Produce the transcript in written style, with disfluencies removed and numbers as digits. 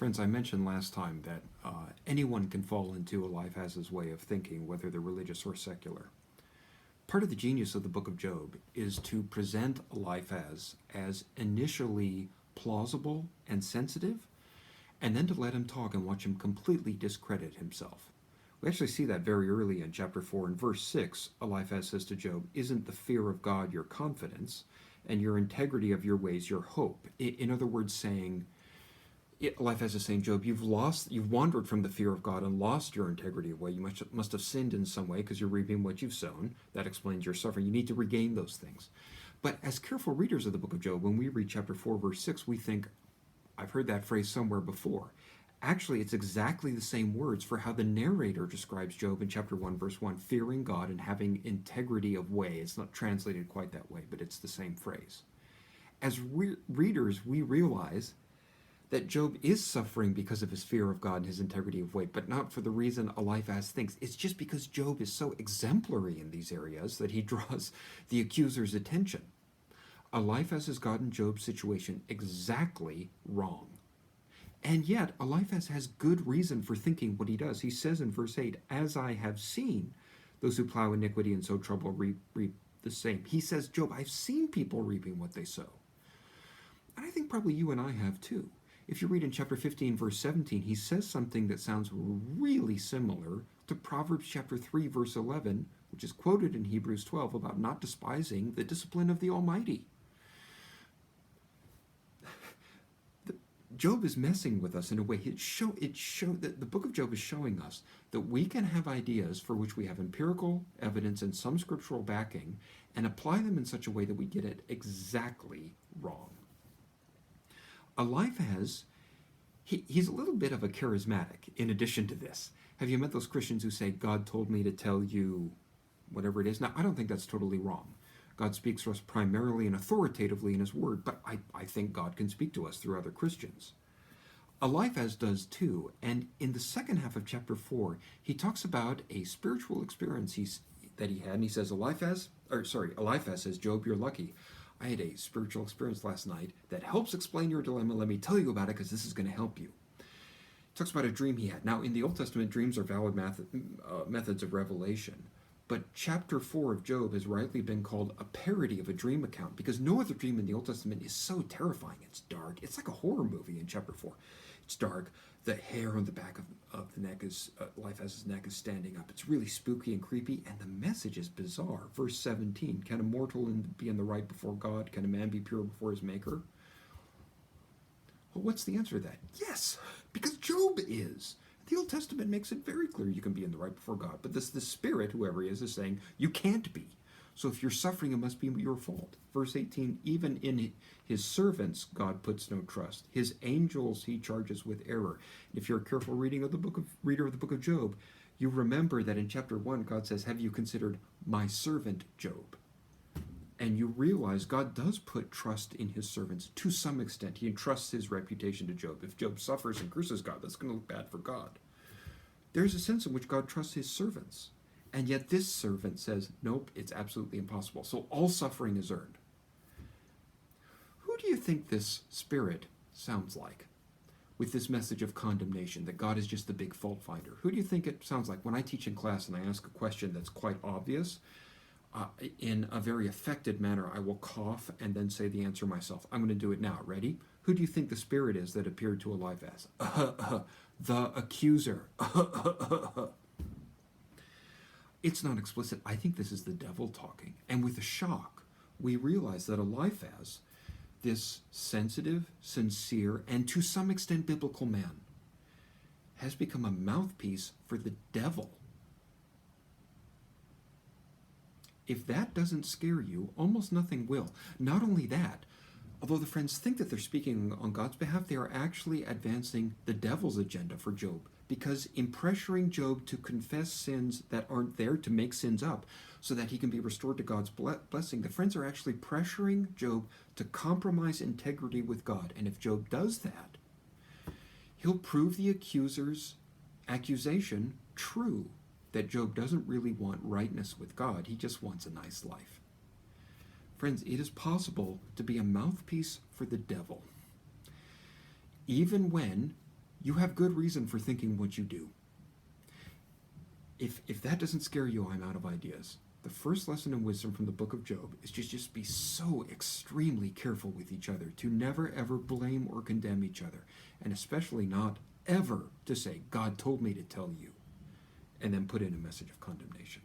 Friends, I mentioned last time that anyone can fall into Eliphaz's way of thinking, whether they're religious or secular. Part of the genius of the book of Job is to present Eliphaz as initially plausible and sensitive, and then to let him talk and watch him completely discredit himself. We actually see that very early in chapter 4. In verse 6, Eliphaz says to Job, "Isn't the fear of God your confidence, and your integrity of your ways your hope?" In other words, saying, Eliphaz is saying, Job, you've wandered from the fear of God and lost your integrity of way. You must have sinned in some way because you're reaping what you've sown. That explains your suffering. You need to regain those things. But as careful readers of the book of Job, when we read chapter 4, verse 6, we think, I've heard that phrase somewhere before. Actually, it's exactly the same words for how the narrator describes Job in chapter 1, verse 1, fearing God and having integrity of way. It's not translated quite that way, but it's the same phrase. As readers, we realize that Job is suffering because of his fear of God and his integrity of way, but not for the reason Eliphaz thinks. It's just because Job is so exemplary in these areas that he draws the accuser's attention. Eliphaz has gotten Job's situation exactly wrong. And yet, Eliphaz has good reason for thinking what he does. He says in verse 8, "As I have seen, those who plow iniquity and sow trouble reap the same." He says, Job, I've seen people reaping what they sow. And I think probably you and I have too. If you read in chapter 15, verse 17, he says something that sounds really similar to Proverbs chapter 3, verse 11, which is quoted in Hebrews 12 about not despising the discipline of the Almighty. Job is messing with us in a way. That the book of Job is showing us that we can have ideas for which we have empirical evidence and some scriptural backing and apply them in such a way that we get it exactly wrong. Eliphaz, he's a little bit of a charismatic in addition to this. Have you met those Christians who say, God told me to tell you whatever it is? Now, I don't think that's totally wrong. God speaks to us primarily and authoritatively in his word, but I think God can speak to us through other Christians. Eliphaz does too, and in the second half of chapter 4, he talks about a spiritual experience that he had, and he says, Eliphaz says, Job, you're lucky. I had a spiritual experience last night that helps explain your dilemma. Let me tell you about it because this is going to help you. He talks about a dream he had. Now, in the Old Testament, dreams are valid methods of revelation. But chapter 4 of Job has rightly been called a parody of a dream account because no other dream in the Old Testament is so terrifying. It's dark. It's like a horror movie in chapter 4. It's dark. The hair on the back of the neck Eliphaz's neck is standing up. It's really spooky and creepy, and the message is bizarre. Verse 17, can a mortal be in the right before God? Can a man be pure before his maker? Well, what's the answer to that? Yes, because Job is. The Old Testament makes it very clear you can be in the right before God, but the Spirit, whoever he is saying you can't be. So if you're suffering, it must be your fault. Verse 18, even in his servants, God puts no trust. His angels he charges with error. And if you're a careful reader of the book of Job, you remember that in chapter 1, God says, have you considered my servant Job? And you realize God does put trust in his servants to some extent. He entrusts his reputation to Job. If Job suffers and curses God, that's going to look bad for God. There's a sense in which God trusts his servants. And yet this servant says, nope, it's absolutely impossible. So all suffering is earned. Who do you think this spirit sounds like with this message of condemnation, that God is just the big fault finder? Who do you think it sounds like? When I teach in class and I ask a question that's quite obvious, in a very affected manner, I will cough and then say the answer myself. I'm going to do it now. Ready? Who do you think the spirit is that appeared to Eliphaz? The accuser. It's not explicit. I think this is the devil talking. And with a shock, we realize that Eliphaz, this sensitive, sincere, and to some extent biblical man, has become a mouthpiece for the devil. If that doesn't scare you, almost nothing will. Not only that, although the friends think that they're speaking on God's behalf, they are actually advancing the devil's agenda for Job. Because in pressuring Job to confess sins that aren't there, to make sins up, so that he can be restored to God's blessing, the friends are actually pressuring Job to compromise integrity with God. And if Job does that, he'll prove the accuser's accusation true, that Job doesn't really want rightness with God. He just wants a nice life. Friends, it is possible to be a mouthpiece for the devil, even when You have good reason for thinking what you do. If that doesn't scare you, I'm out of ideas. The first lesson in wisdom from the book of Job is to just be so extremely careful with each other, to never ever blame or condemn each other, and especially not ever to say, God told me to tell you, and then put in a message of condemnation.